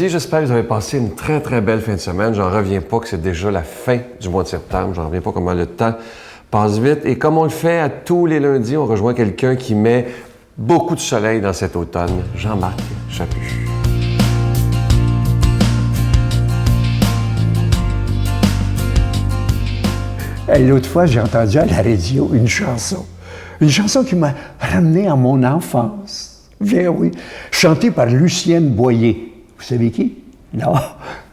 lundi, j'espère que vous avez passé une très, très belle fin de semaine. J'en reviens pas que c'est déjà la fin du mois de septembre. J'en reviens pas comment le temps passe vite. Et comme on le fait à tous les lundis, on rejoint quelqu'un qui met beaucoup de soleil dans cet automne, Jean-Marc Chaput. L'autre fois, j'ai entendu à la radio une chanson qui m'a ramené à mon enfance. Bien oui, chantée par Lucienne Boyer. Vous savez qui? Non,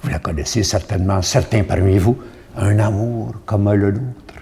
vous la connaissez certainement, certains parmi vous. Un amour comme le nôtre.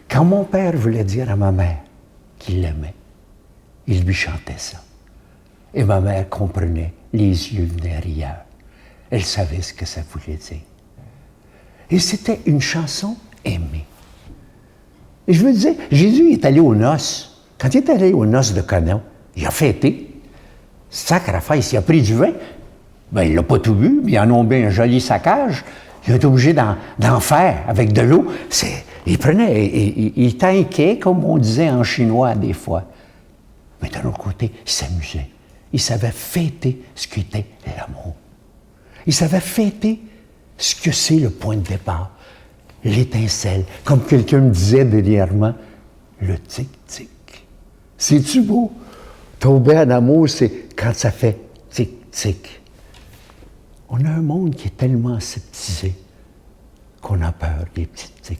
Quand mon père voulait dire à ma mère qu'il l'aimait, il lui chantait ça. Et ma mère comprenait, les yeux venaient rieurs. Elle savait ce que ça voulait dire. Et c'était une chanson aimée. Et je me disais, Jésus est allé aux noces. Quand il est allé aux noces de Cana, il a fêté. Sacrifice, il a pris du vin. Ben, il l'a pas tout bu, mais il en a bien un joli saccage. Il est obligé d'en faire avec de l'eau. Il prenait, il tinquait, comme on disait en chinois des fois. Mais d'un autre côté, il s'amusait. Il savait fêter ce qu'était l'amour. Il savait fêter ce que c'est le point de départ. L'étincelle, comme quelqu'un me disait dernièrement, le tic-tic. C'est-tu beau? Tomber en amour, c'est quand ça fait tic-tic. On a un monde qui est tellement aseptisé qu'on a peur des petits tics.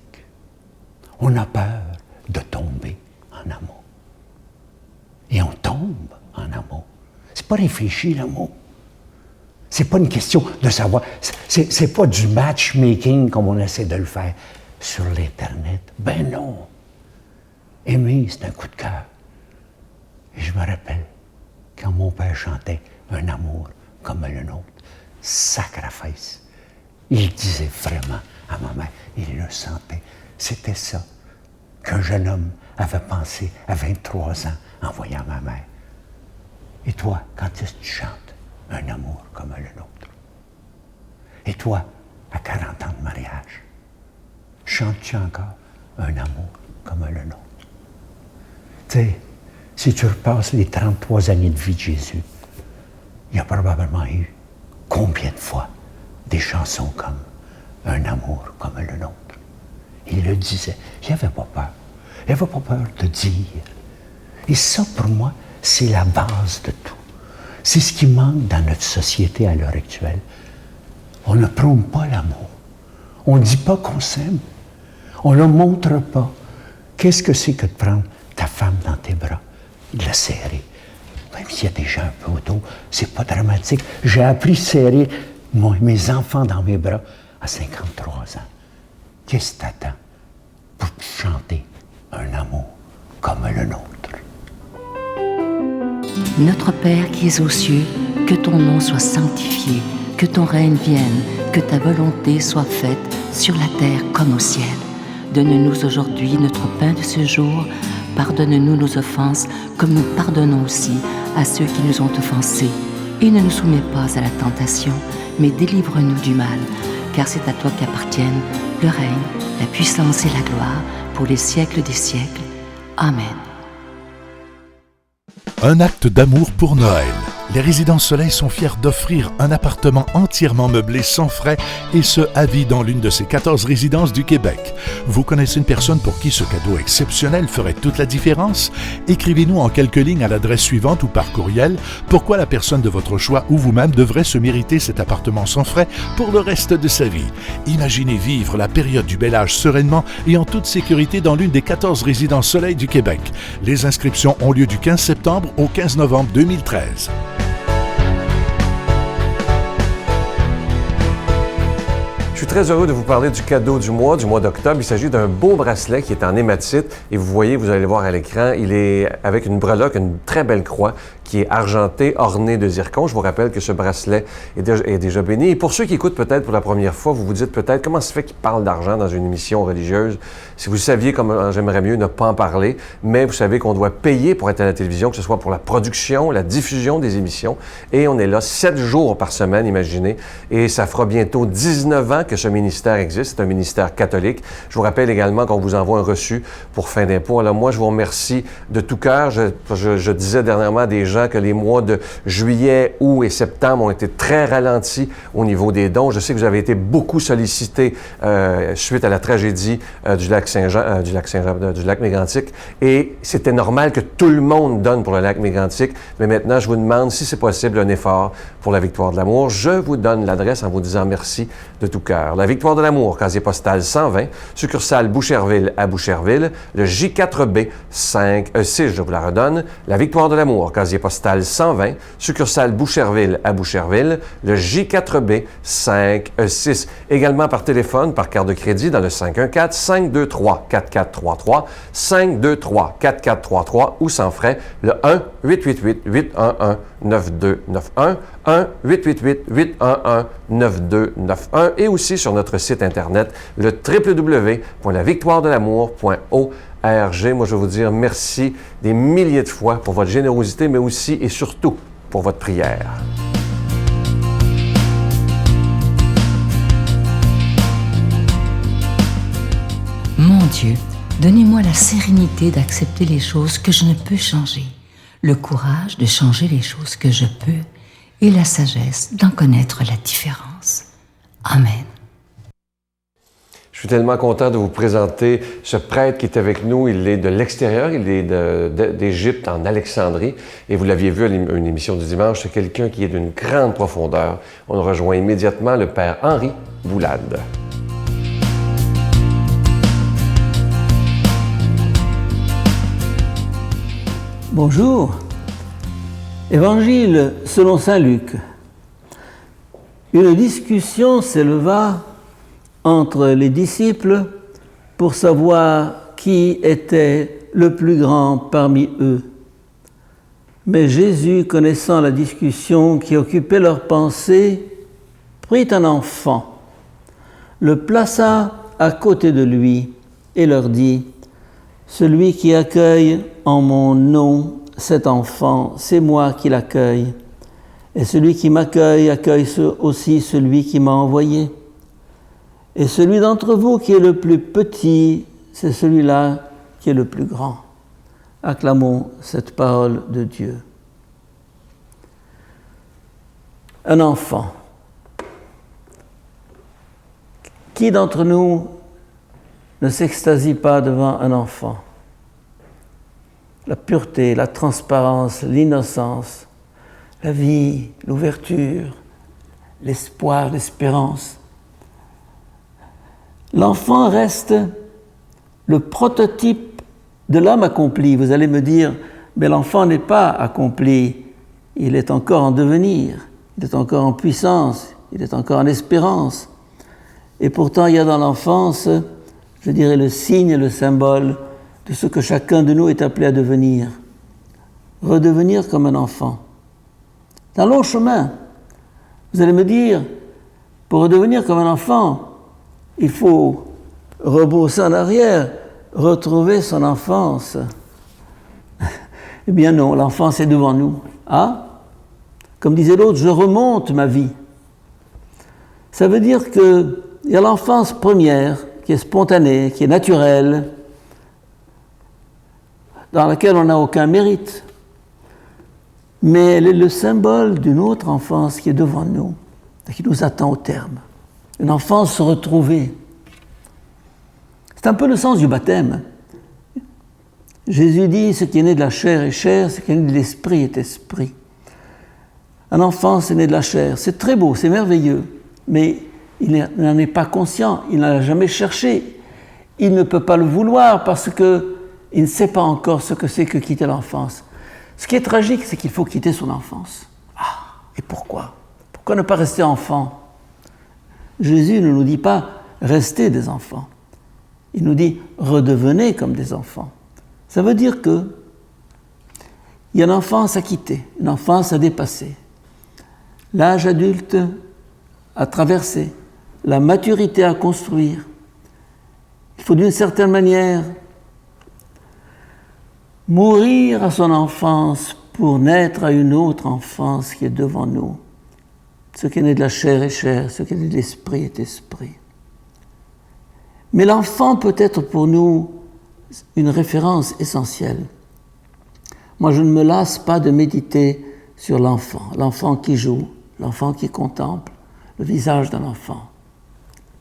On a peur de tomber en amour. Et on tombe en amour. C'est pas réfléchi, l'amour. C'est pas une question de savoir. C'est pas du matchmaking comme on essaie de le faire sur l'Internet. Ben non. Aimer, c'est un coup de cœur. Et je me rappelle quand mon père chantait un amour comme le nôtre, sacrifice. Il disait vraiment à ma mère, il le sentait. C'était ça qu'un jeune homme avait pensé à 23 ans en voyant ma mère. Et toi, quand est-ce que tu chantes un amour comme le nôtre? Et toi, à 40 ans de mariage, chantes-tu encore un amour comme le nôtre? Tu sais, si tu repasses les 33 années de vie de Jésus, il y a probablement eu combien de fois des chansons comme un amour comme le nôtre? Il le disait, il n'avait pas peur. Il n'avait pas peur de dire. Et ça, pour moi, c'est la base de tout. C'est ce qui manque dans notre société à l'heure actuelle. On ne prône pas l'amour. On ne dit pas qu'on s'aime. On ne montre pas. Qu'est-ce que c'est que de prendre ta femme dans tes bras, de la serrer? Même s'il y a des gens un peu autour, c'est pas dramatique. J'ai appris à serrer mes enfants dans mes bras à 53 ans. Qu'est-ce que t'attends pour chanter un amour comme le nôtre? Notre Père qui es aux cieux, que ton nom soit sanctifié, que ton règne vienne, que ta volonté soit faite sur la terre comme au ciel. Donne-nous aujourd'hui notre pain de ce jour. Pardonne-nous nos offenses, comme nous pardonnons aussi à ceux qui nous ont offensés. Et ne nous soumets pas à la tentation, mais délivre-nous du mal, car c'est à toi qu'appartiennent le règne, la puissance et la gloire, pour les siècles des siècles. Amen. Un acte d'amour pour Noël. Les Résidences Soleil sont fiers d'offrir un appartement entièrement meublé sans frais et ce, à vie dans l'une de ces 14 résidences du Québec. Vous connaissez une personne pour qui ce cadeau exceptionnel ferait toute la différence? Écrivez-nous en quelques lignes à l'adresse suivante ou par courriel pourquoi la personne de votre choix ou vous-même devrait se mériter cet appartement sans frais pour le reste de sa vie. Imaginez vivre la période du bel âge sereinement et en toute sécurité dans l'une des 14 Résidences Soleil du Québec. Les inscriptions ont lieu du 15 septembre au 15 novembre 2013. Je suis très heureux de vous parler du cadeau du mois d'octobre. Il s'agit d'un beau bracelet qui est en hématite et vous voyez, vous allez le voir à l'écran, il est avec une breloque, une très belle croix qui est argentée, ornée de zircon. Je vous rappelle que ce bracelet est déjà béni. Et pour ceux qui écoutent peut-être pour la première fois, vous vous dites peut-être comment ça se fait qu'ils parlent d'argent dans une émission religieuse. Si vous saviez comment j'aimerais mieux ne pas en parler, mais vous savez qu'on doit payer pour être à la télévision, que ce soit pour la production, la diffusion des émissions. Et on est là 7 jours par semaine, imaginez. Et ça fera bientôt 19 ans que ce ministère existe. C'est un ministère catholique. Je vous rappelle également qu'on vous envoie un reçu pour fin d'impôt. Alors moi, je vous remercie de tout cœur. Je disais dernièrement à des gens comprends que les mois de juillet, août et septembre ont été très ralentis au niveau des dons. Je sais que vous avez été beaucoup sollicités suite à la tragédie du lac Mégantic. Et c'était normal que tout le monde donne pour le lac Mégantic. Mais maintenant, je vous demande si c'est possible un effort pour la Victoire de l'amour. Je vous donne l'adresse en vous disant merci de tout cœur. La Victoire de l'amour, casier postal 120, succursale Boucherville à Boucherville, le J4B 6, je vous la redonne. La Victoire de l'amour, casier postal 120, succursale Boucherville à Boucherville, le J4B 6. Également par téléphone, par carte de crédit dans le 514-523-4433, 523-4433 ou sans frais, le 1-888-811-9291, 1-888-811-9291 et aussi sur notre site Internet, le www.lavictoiredelamour.org. Moi, je vais vous dire merci des milliers de fois pour votre générosité, mais aussi et surtout pour votre prière. Mon Dieu, donnez-moi la sérénité d'accepter les choses que je ne peux changer, le courage de changer les choses que je peux et la sagesse d'en connaître la différence. Amen. Je suis tellement content de vous présenter ce prêtre qui est avec nous. Il est de l'extérieur, il est d'Égypte, en Alexandrie. Et vous l'aviez vu à une émission du dimanche, c'est quelqu'un qui est d'une grande profondeur. On rejoint immédiatement le père Henri Boulade. Bonjour. Évangile selon saint Luc. Une discussion s'éleva entre les disciples pour savoir qui était le plus grand parmi eux. Mais Jésus, connaissant la discussion qui occupait leurs pensées, prit un enfant, le plaça à côté de lui et leur dit : « Celui qui accueille en mon nom cet enfant, c'est moi qui l'accueille. Et celui qui m'accueille accueille aussi celui qui m'a envoyé. Et celui d'entre vous qui est le plus petit, c'est celui-là qui est le plus grand. » Acclamons cette parole de Dieu. Un enfant. Qui d'entre nous ne s'extasie pas devant un enfant? La pureté, la transparence, l'innocence, la vie, l'ouverture, l'espoir, l'espérance. L'enfant reste le prototype de l'homme accompli. Vous allez me dire, mais l'enfant n'est pas accompli, il est encore en devenir, il est encore en puissance, il est encore en espérance. Et pourtant, il y a dans l'enfance, je dirais, le signe, le symbole de ce que chacun de nous est appelé à devenir. Redevenir comme un enfant. C'est un long chemin. Vous allez me dire, pour redevenir comme un enfant, il faut rebrousser en arrière, retrouver son enfance. Eh bien non, l'enfance est devant nous. Ah, comme disait l'autre, je remonte ma vie. Ça veut dire qu'il y a l'enfance première, qui est spontanée, qui est naturelle, dans laquelle on n'a aucun mérite. Mais elle est le symbole d'une autre enfance qui est devant nous, qui nous attend au terme. Une enfance retrouvée. C'est un peu le sens du baptême. Jésus dit, ce qui est né de la chair est chair, ce qui est né de l'esprit est esprit. Un enfant, c'est né de la chair. C'est très beau, c'est merveilleux, mais il n'en est pas conscient, il n'en a jamais cherché. Il ne peut pas le vouloir parce qu'il ne sait pas encore ce que c'est que quitter l'enfance. Ce qui est tragique, c'est qu'il faut quitter son enfance. Ah, et pourquoi? Pourquoi ne pas rester enfant? Jésus ne nous dit pas « restez des enfants ». Il nous dit « redevenez comme des enfants ». Ça veut dire qu'il y a une enfance à quitter, une enfance à dépasser. L'âge adulte à traverser, la maturité à construire. Il faut d'une certaine manière mourir à son enfance pour naître à une autre enfance qui est devant nous. Ce qui est né de la chair est chair, ce qui est né de l'esprit est esprit. Mais l'enfant peut être pour nous une référence essentielle. Moi, je ne me lasse pas de méditer sur l'enfant qui joue, l'enfant qui contemple le visage d'un enfant.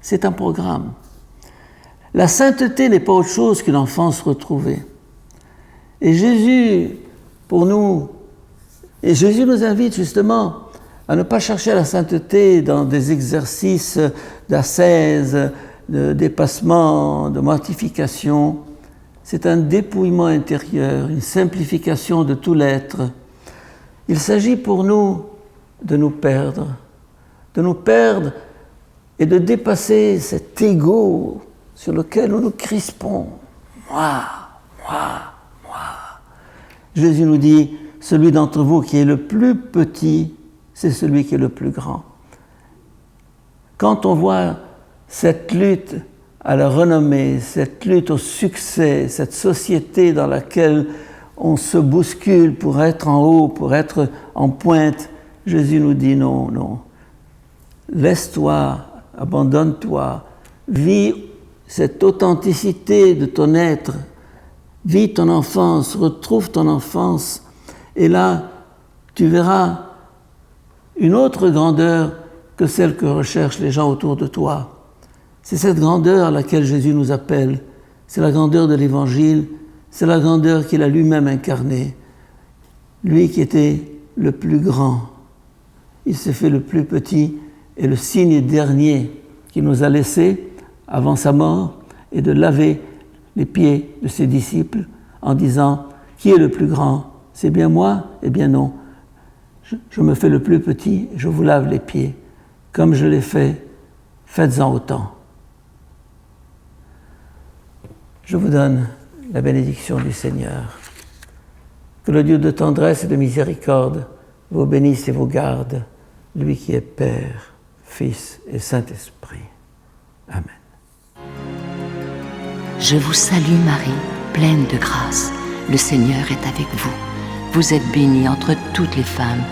C'est un programme. La sainteté n'est pas autre chose qu'une enfance retrouvée. Et Jésus, pour nous, et Jésus nous invite justement à ne pas chercher la sainteté dans des exercices d'ascèse, de dépassement, de mortification. C'est un dépouillement intérieur, une simplification de tout l'être. Il s'agit pour nous de nous perdre et de dépasser cet ego sur lequel nous nous crispons. Moi. Jésus nous dit, celui d'entre vous qui est le plus petit, c'est celui qui est le plus grand. Quand on voit cette lutte à la renommée, cette lutte au succès, cette société dans laquelle on se bouscule pour être en haut, pour être en pointe, Jésus nous dit non. Laisse-toi, abandonne-toi, vis cette authenticité de ton être, vis ton enfance, retrouve ton enfance, et là, tu verras une autre grandeur que celle que recherchent les gens autour de toi. C'est cette grandeur à laquelle Jésus nous appelle. C'est la grandeur de l'Évangile, c'est la grandeur qu'il a lui-même incarnée. Lui qui était le plus grand, il s'est fait le plus petit, et le signe dernier qu'il nous a laissé avant sa mort est de laver les pieds de ses disciples en disant « Qui est le plus grand ? C'est bien moi ? Eh bien non. Je me fais le plus petit, je vous lave les pieds. Comme je l'ai fait, faites-en autant. » Je vous donne la bénédiction du Seigneur. Que le Dieu de tendresse et de miséricorde vous bénisse et vous garde, lui qui est Père, Fils et Saint-Esprit. Amen. Je vous salue Marie, pleine de grâce. Le Seigneur est avec vous. Vous êtes bénie entre toutes les femmes,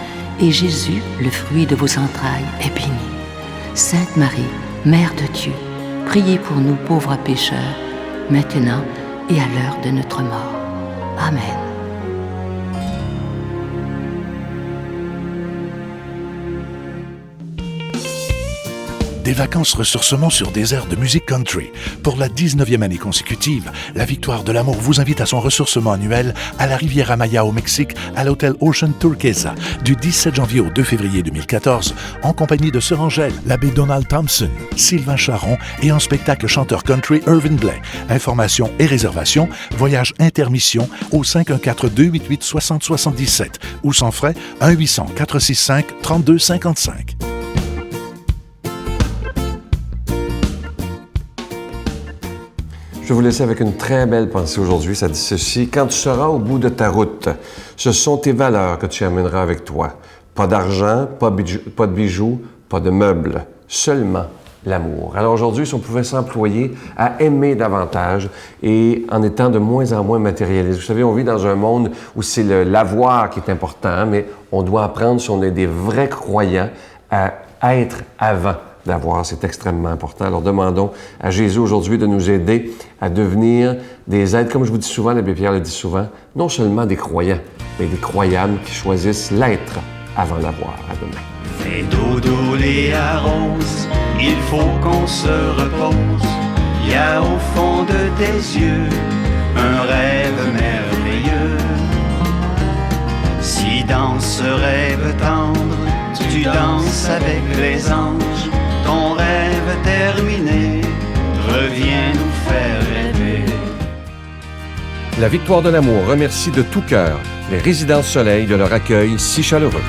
et Jésus, le fruit de vos entrailles, est béni. Sainte Marie, Mère de Dieu, priez pour nous pauvres pécheurs, maintenant et à l'heure de notre mort. Amen. Des vacances ressourcement sur des airs de musique country. Pour la 19e année consécutive, la Victoire de l'amour vous invite à son ressourcement annuel à la Riviera Maya au Mexique, à l'hôtel Ocean Turquesa, du 17 janvier au 2 février 2014, en compagnie de Sœur Angèle, l'abbé Donald Thompson, Sylvain Charon et en spectacle chanteur country Irvin Blais. Informations et réservations, voyage intermission au 514-288-6077 ou sans frais 1-800-465-3255. Je vais vous laisser avec une très belle pensée aujourd'hui. Ça dit ceci: quand tu seras au bout de ta route, ce sont tes valeurs que tu amèneras avec toi. Pas d'argent, pas de bijoux, pas de meubles, seulement l'amour. Alors aujourd'hui, si on pouvait s'employer à aimer davantage et en étant de moins en moins matérialiste. Vous savez, on vit dans un monde où c'est l'avoir qui est important, mais on doit apprendre, si on est des vrais croyants, à être avant d'avoir. C'est extrêmement important. Alors demandons à Jésus aujourd'hui de nous aider à devenir des êtres, comme je vous dis souvent, l'abbé Pierre le dit souvent, non seulement des croyants, mais des croyables qui choisissent l'être avant l'avoir. À demain. Fais dodo les arroses, il faut qu'on se repose. Il y a au fond de tes yeux un rêve merveilleux. Si dans ce rêve tendre, tu danses avec les anges, ton rêve terminé, reviens nous faire rêver. La Victoire de l'amour remercie de tout cœur les Résidences Soleil de leur accueil si chaleureux.